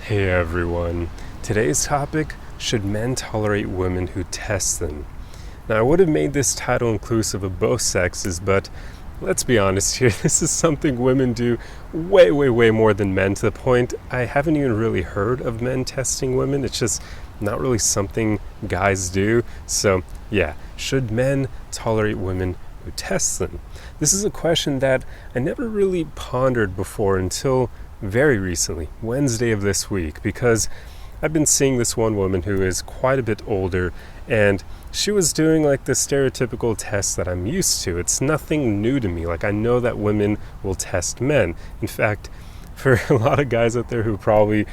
Hey everyone. Today's topic: should men tolerate women who test them? Now, I would have made this title inclusive of both sexes, but let's be honest here, this is something women do way more than men, to the point I haven't even really heard of men testing women. It's just not really something guys do. So, yeah, should men tolerate women who test them? This is a question that I never really pondered before until very recently, Wednesday of this week, because I've been seeing this one woman who is quite a bit older, and she was doing like the stereotypical test that I'm used to. It's nothing new to me. Like, I know that women will test men. In fact, for a lot of guys out there who probably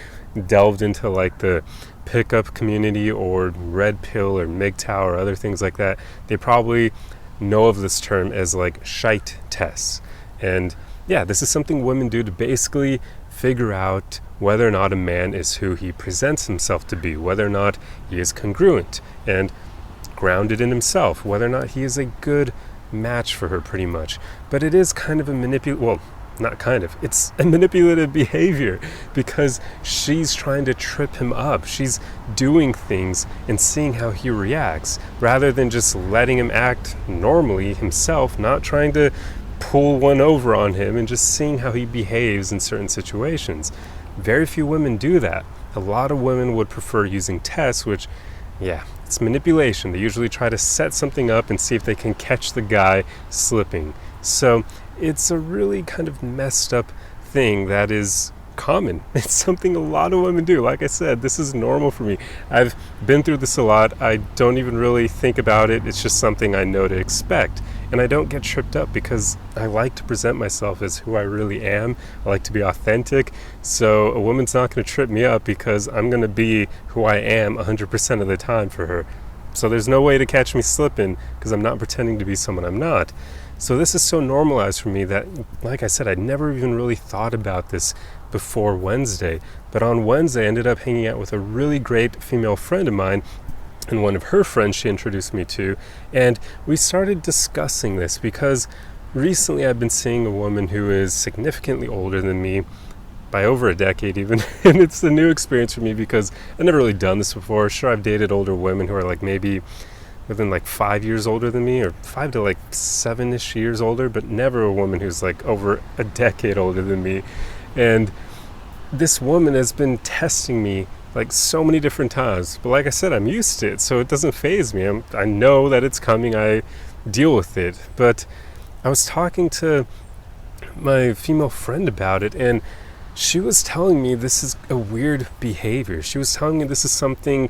delved into like the pickup community or red pill or MGTOW or other things like that, they probably know of this term as like shite tests. And yeah, this is something women do to basically figure out whether or not a man is who he presents himself to be, whether or not he is congruent and grounded in himself, whether or not he is a good match for her, pretty much. But it is kind of a it's a manipulative behavior, because she's trying to trip him up. She's doing things and seeing how he reacts, rather than just letting him act normally himself, not trying to pull one over on him and just seeing how he behaves in certain situations. Very few women do that. A lot of women would prefer using tests, which, yeah, it's manipulation. They usually try to set something up and see if they can catch the guy slipping. So it's a really kind of messed up thing that is common. It's something a lot of women do. Like I said, this is normal for me. I've been through this a lot. I don't even really think about it. It's just something I know to expect. And I don't get tripped up because I like to present myself as who I really am. I like to be authentic. So a woman's not going to trip me up because I'm going to be who I am 100% of the time for her. So there's no way to catch me slipping because I'm not pretending to be someone I'm not. So this is so normalized for me that, like I said, I'd never even really thought about this before Wednesday. But on Wednesday, I ended up hanging out with a really great female friend of mine, and one of her friends she introduced me to, and we started discussing this because recently I've been seeing a woman who is significantly older than me, by over a decade even, and it's a new experience for me because I've never really done this before. Sure, I've dated older women who are like maybe within like 5 years older than me, or 5 to like 7-ish years older, but never a woman who's like over a decade older than me. And this woman has been testing me like so many different times, but like I said, I'm used to it, so it doesn't faze me. I know that it's coming. I deal with it. But I was talking to my female friend about it, and she was telling me this is a weird behavior. She was telling me this is something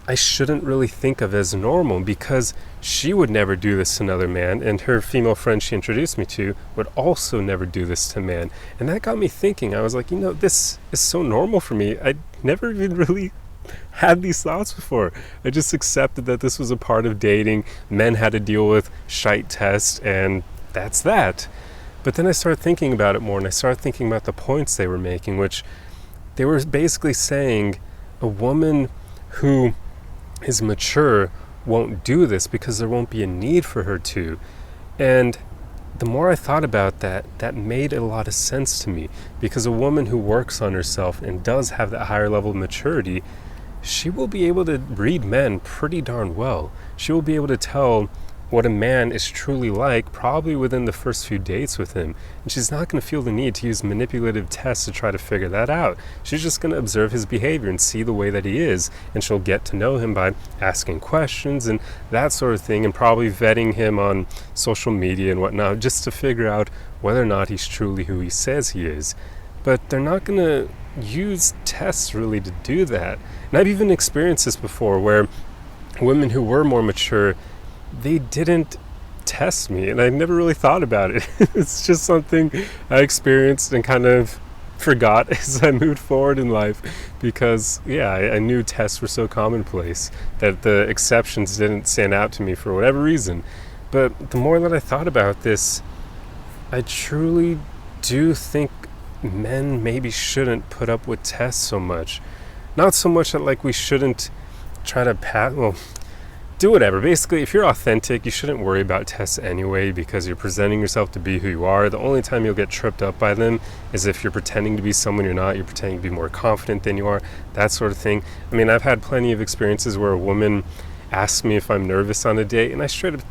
I shouldn't really think of as normal, because she would never do this to another man, and her female friend she introduced me to would also never do this to a man. And that got me thinking. I was like, this is so normal for me. I never even really had these thoughts before. I just accepted that this was a part of dating. Men had to deal with shite tests, and that's that. But then I started thinking about it more, and I started thinking about the points they were making, which they were basically saying a woman who is mature won't do this because there won't be a need for her to. And the more I thought about that, that made a lot of sense to me, because a woman who works on herself and does have that higher level of maturity, she will be able to read men pretty darn well. She will be able to tell what a man is truly like probably within the first few dates with him. And she's not going to feel the need to use manipulative tests to try to figure that out. She's just going to observe his behavior and see the way that he is, and she'll get to know him by asking questions and that sort of thing, and probably vetting him on social media and whatnot, just to figure out whether or not he's truly who he says he is. But they're not going to use tests really to do that. And I've even experienced this before, where women who were more mature, they didn't test me, and I never really thought about it. It's just something I experienced and kind of forgot as I moved forward in life, because I knew tests were so commonplace that the exceptions didn't stand out to me for whatever reason. But the more that I thought about this, I truly do think men maybe shouldn't put up with tests so much. Not so much that like we shouldn't try to do whatever. Basically, if you're authentic, you shouldn't worry about tests anyway, because you're presenting yourself to be who you are. The only time you'll get tripped up by them is if you're pretending to be someone you're not, you're pretending to be more confident than you are, that sort of thing. I mean, I've had plenty of experiences where a woman asks me if I'm nervous on a date, and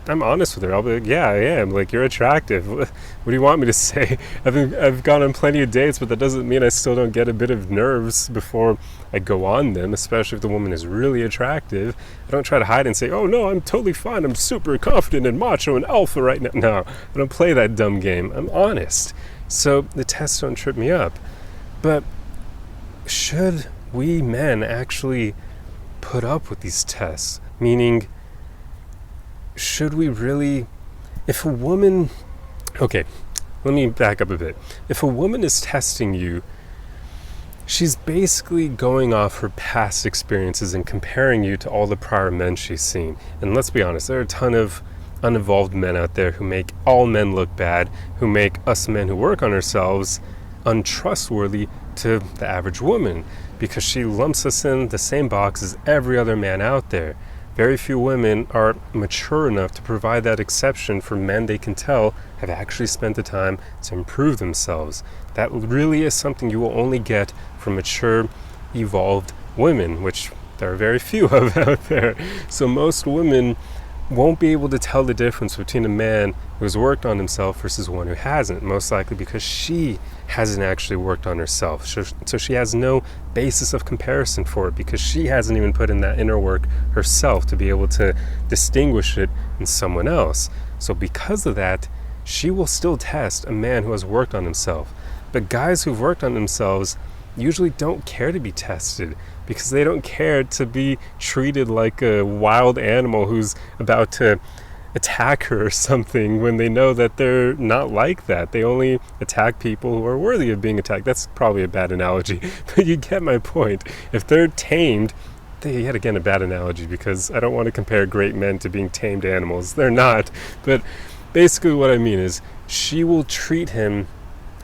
I'm honest with her. I'll be like, yeah, I am. Like, you're attractive. What do you want me to say? I've gone on plenty of dates, but that doesn't mean I still don't get a bit of nerves before I go on them, especially if the woman is really attractive. I don't try to hide and say, oh no, I'm totally fine. I'm super confident and macho and alpha right now. No, I don't play that dumb game. I'm honest. So the tests don't trip me up. But should we men actually put up with these tests? Meaning, should we really, if a woman, okay, let me back up a bit. If a woman is testing you, she's basically going off her past experiences and comparing you to all the prior men she's seen. And let's be honest, there are a ton of unevolved men out there who make all men look bad, who make us men who work on ourselves untrustworthy to the average woman, because she lumps us in the same box as every other man out there. Very few women are mature enough to provide that exception for men they can tell have actually spent the time to improve themselves. That really is something you will only get from mature, evolved women, which there are very few of out there. So most women won't be able to tell the difference between a man who has worked on himself versus one who hasn't, most likely because she hasn't actually worked on herself. So she has no basis of comparison for it, because she hasn't even put in that inner work herself to be able to distinguish it in someone else. So because of that, she will still test a man who has worked on himself. But guys who've worked on themselves usually don't care to be tested, because they don't care to be treated like a wild animal who's about to attack her or something, when they know that they're not like that. They only attack people who are worthy of being attacked. That's probably a bad analogy, but you get my point. If they're tamed, yet again a bad analogy, because I don't want to compare great men to being tamed animals. They're not. But basically what I mean is, she will treat him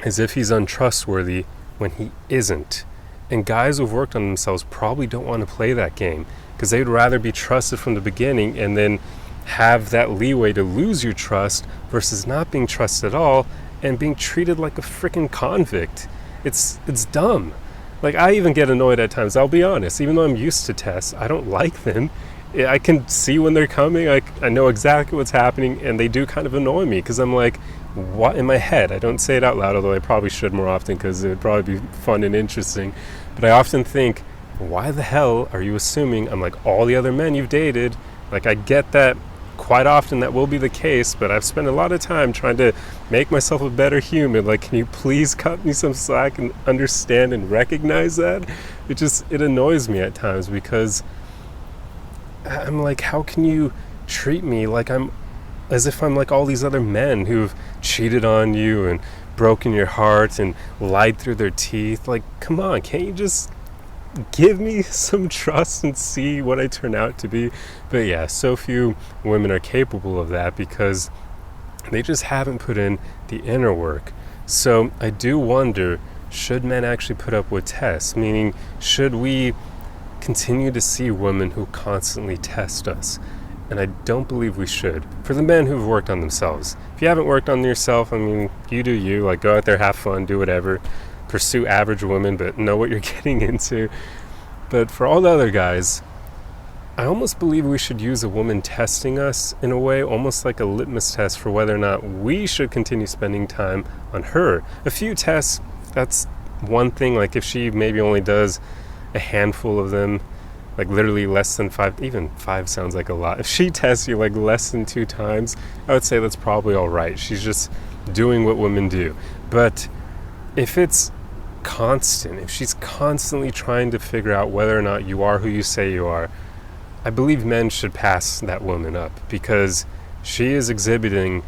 as if he's untrustworthy when he isn't. And guys who've worked on themselves probably don't want to play that game, because they'd rather be trusted from the beginning and then have that leeway to lose your trust versus not being trusted at all and being treated like a freaking convict. It's dumb. Like, I even get annoyed at times, I'll be honest. Even though I'm used to tests, I don't like them. I can see when they're coming. I know exactly what's happening, and they do kind of annoy me, because I'm like, what, in my head? I don't say it out loud, although I probably should more often, because it would probably be fun and interesting. But I often think, why the hell are you assuming I'm like all the other men you've dated? Like, I get that quite often that will be the case, but I've spent a lot of time trying to make myself a better human. Like, can you please cut me some slack and understand and recognize that? It annoys me at times, because I'm like, how can you treat me like as if I'm like all these other men who've cheated on you and broken your heart and lied through their teeth? Like, come on, can't you just give me some trust and see what I turn out to be? But yeah, so few women are capable of that, because they just haven't put in the inner work. So I do wonder, should men actually put up with tests? Meaning, should we continue to see women who constantly test us? And I don't believe we should. For the men who've worked on themselves. If you haven't worked on yourself, I mean, you do you. Like, go out there, have fun, do whatever. Pursue average women, but know what you're getting into. But for all the other guys, I almost believe we should use a woman testing us in a way, almost like a litmus test for whether or not we should continue spending time on her. A few tests, that's one thing. Like, if she maybe only does a handful of them, like literally less than 5, even 5 sounds like a lot. If she tests you like less than 2 times, I would say that's probably all right. She's just doing what women do. But if it's constant, if she's constantly trying to figure out whether or not you are who you say you are, I believe men should pass that woman up, because she is exhibiting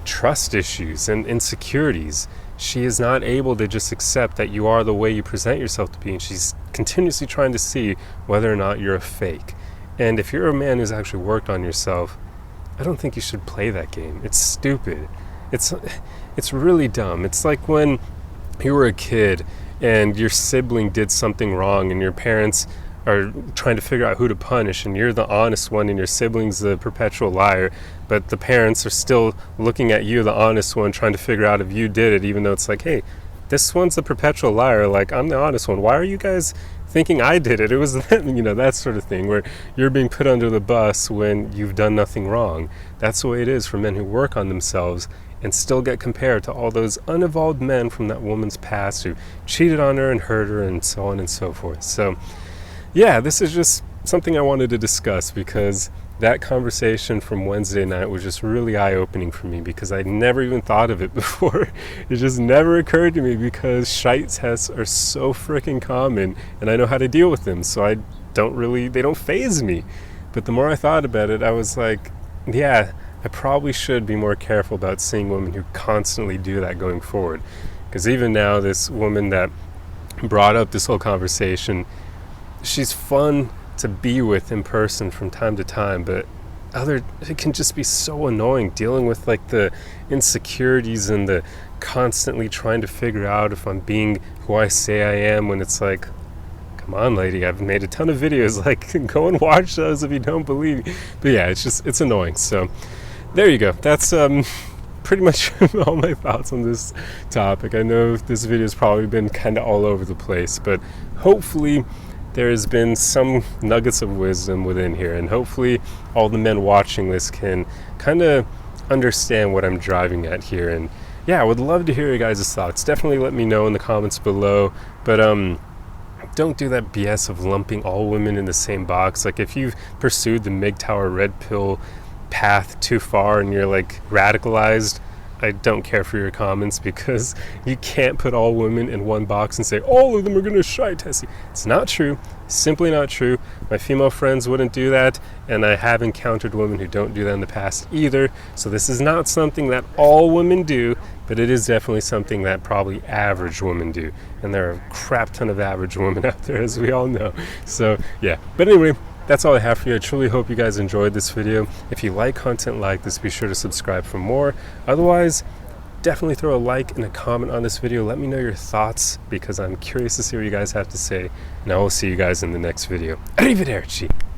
trust issues and insecurities. She is not able to just accept that you are the way you present yourself to be, and she's continuously trying to see whether or not you're a fake. And if you're a man who's actually worked on yourself, I don't think you should play that game. It's stupid. It's really dumb. It's like when you were a kid and your sibling did something wrong and your parents are trying to figure out who to punish, and you're the honest one and your sibling's the perpetual liar, but the parents are still looking at you, the honest one, trying to figure out if you did it, even though it's like, hey, this one's the perpetual liar, like, I'm the honest one. Why are you guys thinking I did it? It was them, that sort of thing, where you're being put under the bus when you've done nothing wrong. That's the way it is for men who work on themselves and still get compared to all those unevolved men from that woman's past who cheated on her and hurt her and so on and so forth. So yeah, this is just something I wanted to discuss, because that conversation from Wednesday night was just really eye-opening for me, because I never even thought of it before. It just never occurred to me, because shite tests are so freaking common and I know how to deal with them, so they don't faze me. But the more I thought about it, I was like, yeah, I probably should be more careful about seeing women who constantly do that going forward. Because even now, this woman that brought up this whole conversation, she's fun to be with in person from time to time, but it can just be so annoying dealing with like the insecurities and the constantly trying to figure out if I'm being who I say I am, when it's like, come on, lady, I've made a ton of videos, like, go and watch those if you don't believe me. But yeah, it's annoying. So there you go. That's pretty much all my thoughts on this topic. I know this video has probably been kind of all over the place, but hopefully there has been some nuggets of wisdom within here, and hopefully all the men watching this can kind of understand what I'm driving at here. And yeah, I would love to hear your guys' thoughts. Definitely let me know in the comments below, but don't do that BS of lumping all women in the same box. Like, if you've pursued the MGTOW red pill path too far and you're like radicalized, I don't care for your comments, because you can't put all women in one box and say all of them are going to shite test you. It's not true. Simply not true. My female friends wouldn't do that, and I have encountered women who don't do that in the past either. So this is not something that all women do, but it is definitely something that probably average women do. And there are a crap ton of average women out there, as we all know. So yeah, but anyway, that's all I have for you. I truly hope you guys enjoyed this video. If you like content like this, be sure to subscribe for more. Otherwise, definitely throw a like and a comment on this video. Let me know your thoughts, because I'm curious to see what you guys have to say. And I will see you guys in the next video. Arrivederci!